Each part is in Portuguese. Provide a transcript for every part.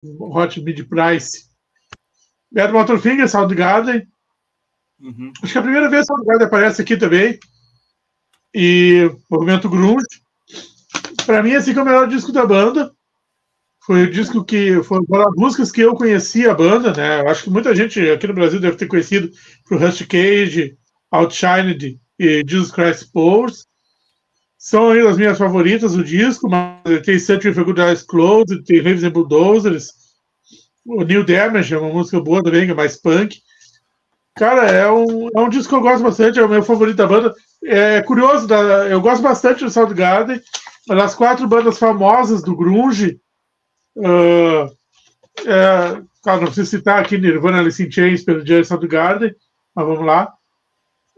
Hot Mid Price. Badmotorfinger, Soundgarden. Acho que é a primeira vez que Soundgarden aparece aqui também. E Movimento Grunge. Para mim, esse que é o melhor disco da banda. Foi o disco que foi uma das músicas que eu conheci a banda, né? Acho que muita gente aqui no Brasil deve ter conhecido pro Rust Cage, Outshined e Jesus Christ Pose. São as minhas favoritas do disco, mas tem Searching for Good Eyes Closed, tem Raves and Bulldozers, o New Damage é uma música boa também, que é mais punk. Cara, é um disco que eu gosto bastante, é o meu favorito da banda. É curioso, eu gosto bastante do Soundgarden, uma das 4 bandas famosas do grunge. Não preciso citar aqui Nirvana, Alice in Chains, pelo Jerry Soundgarden, mas vamos lá.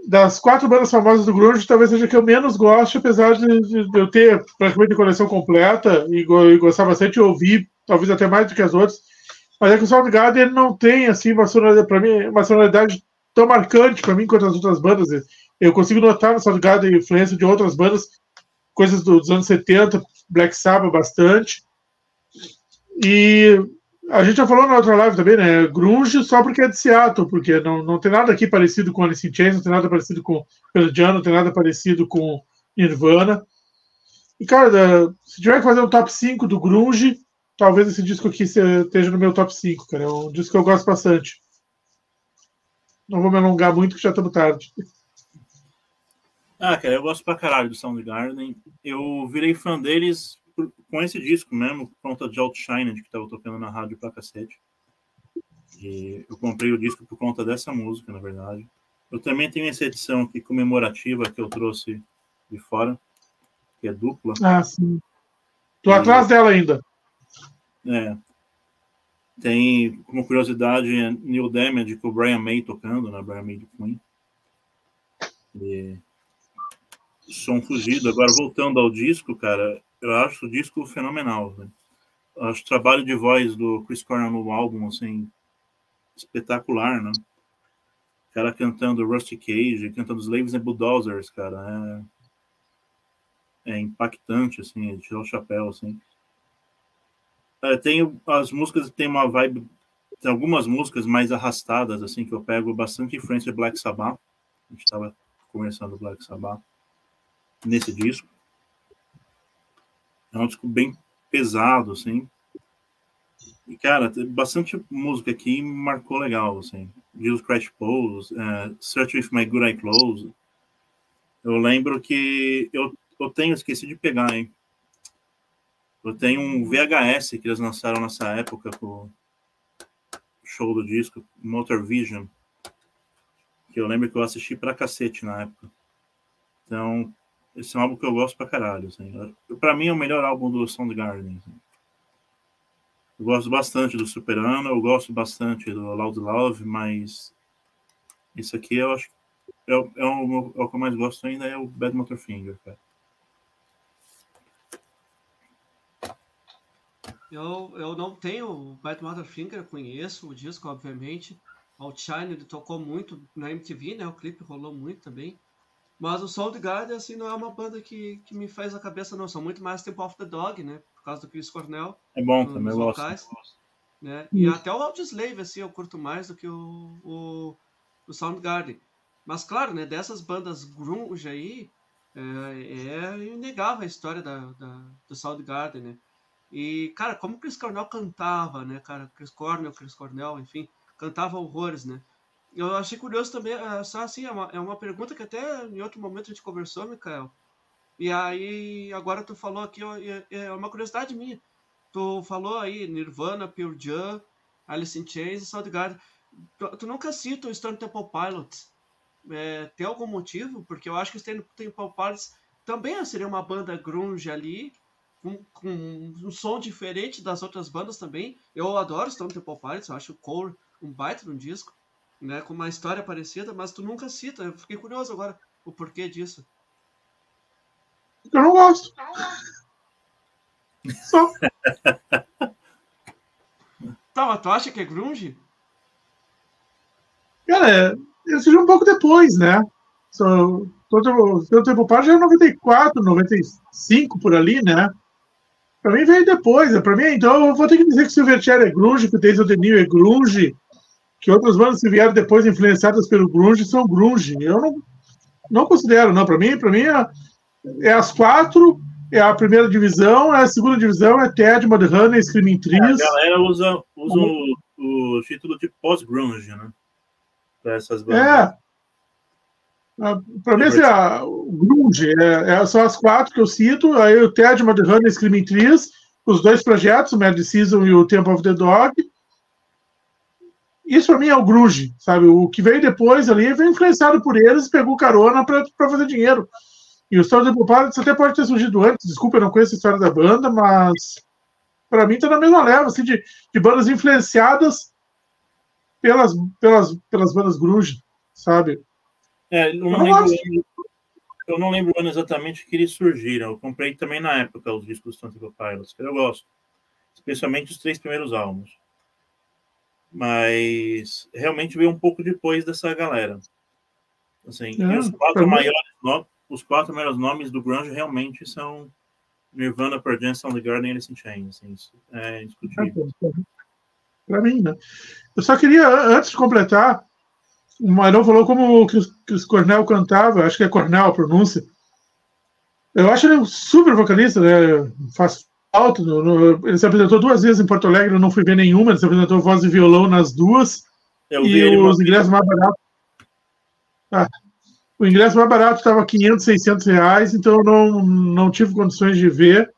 Das 4 bandas famosas do grunge, talvez seja a que eu menos gosto, apesar de eu ter praticamente a coleção completa e gostar bastante de ouvir, talvez até mais do que as outras. Mas é que o Soundgarden não tem assim uma sonoridade tão marcante para mim quanto as outras bandas. Eu consigo notar no Soundgarden a influência de outras bandas, coisas dos anos 70, Black Sabbath bastante. E a gente já falou na outra live também, né? Grunge só porque é de Seattle, porque não tem nada aqui parecido com Alice in Chains, não tem nada parecido com Pearl Jam, não tem nada parecido com Nirvana. E, cara, se tiver que fazer um top 5 do Grunge, talvez esse disco aqui esteja no meu top 5, cara. É um disco que eu gosto bastante. Não vou me alongar muito, que já estamos tarde. Cara, eu gosto pra caralho do Soundgarden. Eu virei fã deles com esse disco mesmo, por conta de Outshined, que tava tocando na rádio pra cacete. E eu comprei o disco por conta dessa música, na verdade. Eu também tenho essa edição aqui comemorativa que eu trouxe de fora, que é dupla. Ah, sim. Tô atrás dela ainda. Tem, como curiosidade, New Damage com o Brian May tocando, né? Brian May de Queen. E som fugido. Agora, voltando ao disco, cara, eu acho o disco fenomenal. Né? Eu acho o trabalho de voz do Chris Cornell no álbum, assim, espetacular, né? O cara cantando Rusty Cage, cantando Slaves and Bulldozers, cara, é impactante, assim, de tirar o chapéu, assim. Tem as músicas que tem uma vibe, tem algumas músicas mais arrastadas, assim, que eu pego bastante influência de Black Sabbath. A gente estava conversando Black Sabbath nesse disco. É um disco bem pesado, assim. E, cara, tem bastante música aqui me marcou legal, assim. Jesus Christ Pose, Search With My Good Eye Closed. Eu lembro que eu esqueci de pegar, hein. Eu tenho um VHS que eles lançaram nessa época com o show do disco, Motor Vision, que eu lembro que eu assisti pra cacete na época. Então, esse é um álbum que eu gosto pra caralho. Assim. Pra mim é o melhor álbum do Soundgarden. Assim. Eu gosto bastante do Superano, eu gosto bastante do Loud Love, mas esse aqui eu acho que o que eu mais gosto ainda é o Badmotorfinger, cara. Eu não tenho o Badmotorfinger, conheço o disco, obviamente. Outshine, ele tocou muito na MTV, né? O clipe rolou muito também. Mas o Soundgarden, assim, não é uma banda que me faz a cabeça, não. São muito mais Temple of the Dog, né? Por causa do Chris Cornell. É bom também, eu gosto. Né? E até o Audioslave, assim, eu curto mais do que o Soundgarden. Mas, claro, né? Dessas bandas grunge aí, é inegável a história do Soundgarden, né? E, cara, como o Chris Cornell cantava, né, cara? Chris Cornell, enfim, cantava horrores, né? Eu achei curioso também, só assim, é uma pergunta que até em outro momento a gente conversou, Mikael. E aí, agora tu falou aqui, é uma curiosidade minha. Tu falou aí Nirvana, Pearl Jam, Alice in Chains e Soundgarden. Tu nunca cita o Stone Temple Pilots. Tem algum motivo? Porque eu acho que o Stone Temple Pilots também seria uma banda grunge ali, com um som diferente das outras bandas também. Eu adoro Stone Temple Pilots, eu acho o Core um baita no disco, né, com uma história parecida, mas tu nunca cita. Eu fiquei curioso agora o porquê disso. Eu não gosto. Só. Tá, mas tu acha que é grunge? Cara, eles surgiram um pouco depois, né? O Temple Pilots já é 94, 95 por ali, né? Pra mim veio depois. Pra mim, então, eu vou ter que dizer que Silverchair é grunge, que o Days of the New é grunge, que outras bandas que vieram depois influenciadas pelo grunge são grunge. Eu não considero, não. Pra mim é as 4, é a primeira divisão, é a segunda divisão, é Ted, Mudhoney, Screaming Trees. A galera usa o título de pós-grunge, né? Pra essas bandas. Para mim, assim, o grunge são as 4 que eu cito, aí o Ted, Mudhoney e Screaming Trees, os 2 projetos, o Mad Season e o Temple of the Dog. Isso para mim é o grunge, sabe? O que veio depois ali veio influenciado por eles e pegou carona para fazer dinheiro. E o Stone Temple Pilots até pode ter surgido antes, desculpa, eu não conheço a história da banda, mas para mim tá na mesma leva, assim, de bandas influenciadas pelas bandas grunge, sabe? Eu não lembro o ano exatamente que eles surgiram. Eu comprei também na época os discos do Stone Temple Pilots, que eu gosto. Especialmente os 3 primeiros álbuns. Mas realmente veio um pouco depois dessa galera. Assim, e os 4 maiores nomes do grunge realmente são Nirvana, Pearl Jam, Soundgarden e Alice in Chains. Assim, isso é indiscutível. Para mim, né? Eu só queria, antes de completar, o Marão falou como que o Cornell cantava, acho que é Cornell a pronúncia. Eu acho ele um super vocalista, né? Faz falta. Ele se apresentou 2 vezes em Porto Alegre, eu não fui ver nenhuma, ele se apresentou voz e violão nas 2. E os ingressos mais baratos. O ingresso mais barato estava 500, 600 reais, então eu não tive condições de ver.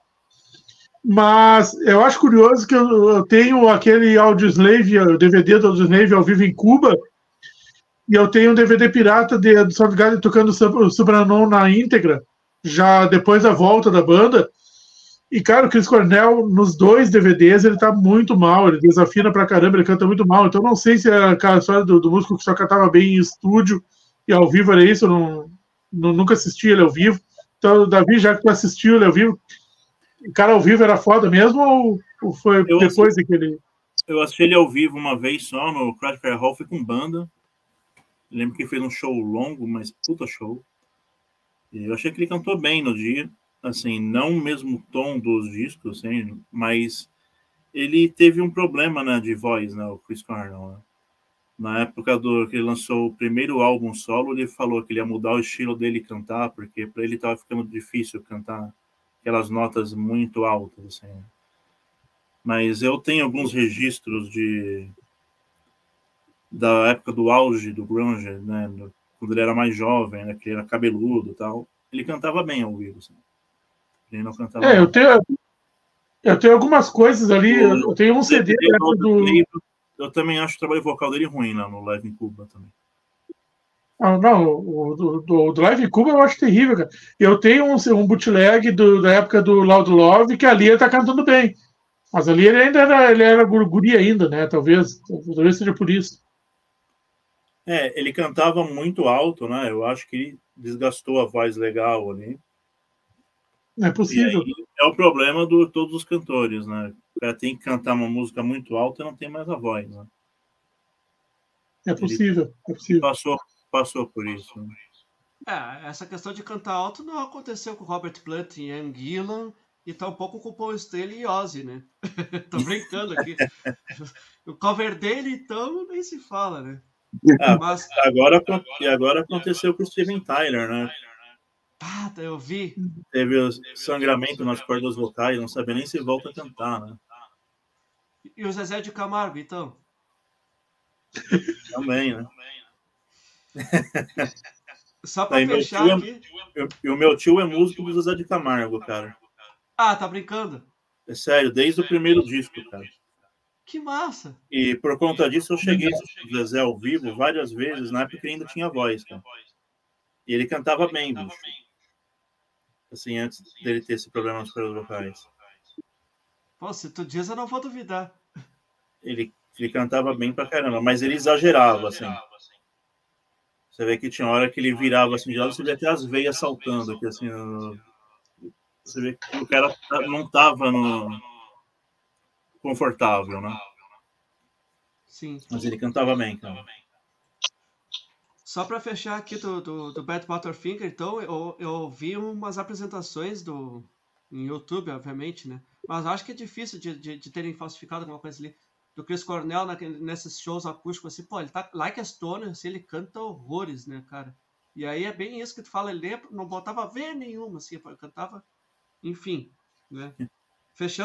Mas eu acho curioso que eu tenho aquele Audioslave, o DVD do Audioslave ao vivo em Cuba, e eu tenho um DVD pirata do Soundgarden tocando o Subranon na íntegra, já depois da volta da banda. E, cara, o Chris Cornell, nos 2 DVDs, ele tá muito mal, ele desafina pra caramba, ele canta muito mal. Então, não sei se é aquela história do músico que só cantava bem em estúdio e ao vivo era isso, eu nunca assisti ele ao vivo. Então, Davi, já que tu assistiu ele ao vivo, o cara ao vivo era foda mesmo ou foi depois daquele... Eu assisti ele ao vivo uma vez só, no Crash Fire Hall, fui com banda. Eu lembro que ele fez um show longo, mas puta show. E eu achei que ele cantou bem no dia. Assim, não o mesmo tom dos discos, assim, mas ele teve um problema, né, de voz, né, o Chris Cornell, né? Na época que ele lançou o primeiro álbum solo, ele falou que ele ia mudar o estilo dele cantar, porque para ele estava ficando difícil cantar aquelas notas muito altas, assim. Mas eu tenho alguns registros da época do auge do grunge, né, quando ele era mais jovem, né, que ele era cabeludo e tal. Ele cantava bem ao vivo, assim. Ele não cantava eu tenho algumas coisas ali, eu tenho um CD eu também acho o trabalho vocal dele ruim lá no Live em Cuba também. Não, o do Live em Cuba eu acho terrível, cara. Eu tenho um bootleg da época do Loud Love, que ali ele tá cantando bem. Mas ali ele era guri ainda, né? Talvez seja por isso. Ele cantava muito alto, né? Eu acho que ele desgastou a voz legal ali. É possível. E aí é o problema de todos os cantores, né? O cara tem que cantar uma música muito alta e não tem mais a voz, né? É possível. Passou por isso. Né? Essa questão de cantar alto não aconteceu com Robert Plant e Ian Gillan e tampouco com o Paul Stanley e Ozzy, né? Tô brincando aqui. O cover dele, então, nem se fala, né? Mas... Agora aconteceu com o Steven Tyler, né? Eu vi. Teve o sangramento nas cordas vocais, não sabia nem se volta a cantar, né? E o Zezé de Camargo, então? Também, né? Só pra fechar aqui... E o meu tio é músico do Zezé de Camargo, cara. Tá brincando? É sério, desde o primeiro disco, cara. Que massa! E por conta disso eu cheguei no Zezé ao vivo várias vezes, na época que ele ainda tinha voz, cara. E ele cantava bem, bicho. Assim, antes dele ter esse problema nas cordas vocais. Pô, se tu diz, eu não vou duvidar. Ele cantava bem pra caramba, mas ele exagerava, assim. Você vê que tinha hora que ele virava assim de lado, você vê até as veias saltando aqui, assim. Você vê que o cara não tava confortável, né? Sim. Mas ele cantava bem, cara. Só para fechar aqui do Bad Butterfinger, então, eu vi umas apresentações no em YouTube, obviamente, né? Mas acho que é difícil de terem falsificado alguma coisa ali. Do Chris Cornell nesses shows acústicos, assim, pô, ele tá like a Stoner, assim, ele canta horrores, né, cara? E aí é bem isso que tu fala, ele não botava V nenhuma, assim, ele cantava, enfim, né? Fechando